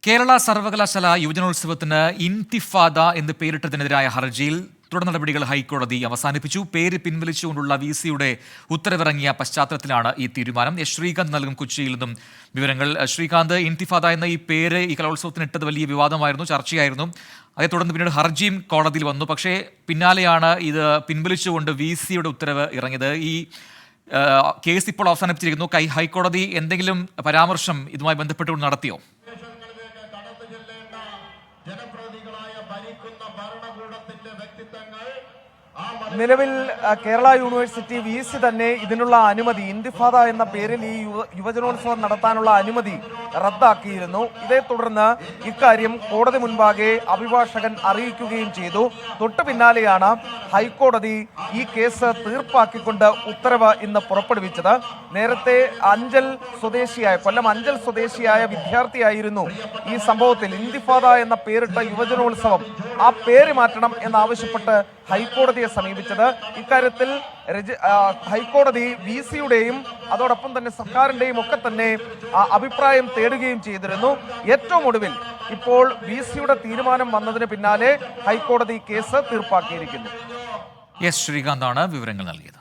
കേരള സർവകലാശാല യുവജനോത്സവത്തിന് ഇന്തിഫാദ എന്ന് പേരിട്ടതിനെതിരായ ഹർജിയിൽ തുടർ നടപടികൾ ഹൈക്കോടതി അവസാനിപ്പിച്ചു. പേര് പിൻവലിച്ചുകൊണ്ടുള്ള വിസിയുടെ ഉത്തരവിറങ്ങിയ പശ്ചാത്തലത്തിലാണ് ഈ തീരുമാനം. ശ്രീകാന്ത് നൽകും കൊച്ചിയിൽ നിന്നും വിവരങ്ങൾ. ശ്രീകാന്ത്, ഇന്തിഫാദ എന്ന ഈ പേര് ഈ കലോത്സവത്തിന് ഇട്ടത് വലിയ വിവാദമായിരുന്നു, ചർച്ചയായിരുന്നു. അതേ തുടർന്ന് പിന്നീട് ഹർജിയും കോടതിയിൽ വന്നു. പക്ഷേ പിന്നാലെയാണ് ഇത് പിൻവലിച്ചുകൊണ്ട് വിസിയുടെ ഉത്തരവ് ഇറങ്ങിയത്. ഈ കേസ് ഇപ്പോൾ അവസാനിപ്പിച്ചിരിക്കുന്നു. ഹൈക്കോടതി എന്തെങ്കിലും പരാമർശം ഇതുമായി ബന്ധപ്പെട്ടുകൊണ്ട് നടത്തിയോ? നിലവിൽ കേരള യൂണിവേഴ്സിറ്റി VC തന്നെ ഇതിനുള്ള അനുമതി, ഇന്തിഫാദ എന്ന പേരിൽ ഈ യുവജനോത്സവം നടത്താനുള്ള അനുമതി റദ്ദാക്കിയിരുന്നു. ഇതേ തുടർന്ന് ഇക്കാര്യം കോടതി മുൻപാകെ അഭിഭാഷകൻ അറിയിക്കുകയും ചെയ്തു. തൊട്ടു പിന്നാലെയാണ് ഹൈക്കോടതി ഈ കേസ് തീർപ്പാക്കിക്കൊണ്ട് ഉത്തരവ് ഇന്ന് പുറപ്പെടുവിച്ചത്. നേരത്തെ കൊല്ലം അഞ്ചൽ സ്വദേശിയായ വിദ്യാർത്ഥിയായിരുന്നു ഈ സംഭവത്തിൽ ഇന്തിഫാദ എന്ന പേരിട്ട യുവജനോത്സവം ആ പേര് മാറ്റണം എന്നാവശ്യപ്പെട്ട് ഹൈക്കോടതിയെ സമീപിച്ചത്. ഇക്കാര്യത്തിൽ ഹൈക്കോടതി VCയുടെയും അതോടൊപ്പം തന്നെ സർക്കാരിന്റെയും ഒക്കെ തന്നെ അഭിപ്രായം തേടുകയും ചെയ്തിരുന്നു. ഏറ്റവും ഒടുവിൽ ഇപ്പോൾ VCയുടെ തീരുമാനം വന്നതിന് പിന്നാലെ ഹൈക്കോടതി കേസ് തീർപ്പാക്കിയിരിക്കുന്നു. ശ്രീകാന്താണ് വിവരങ്ങൾ നൽകിയത്.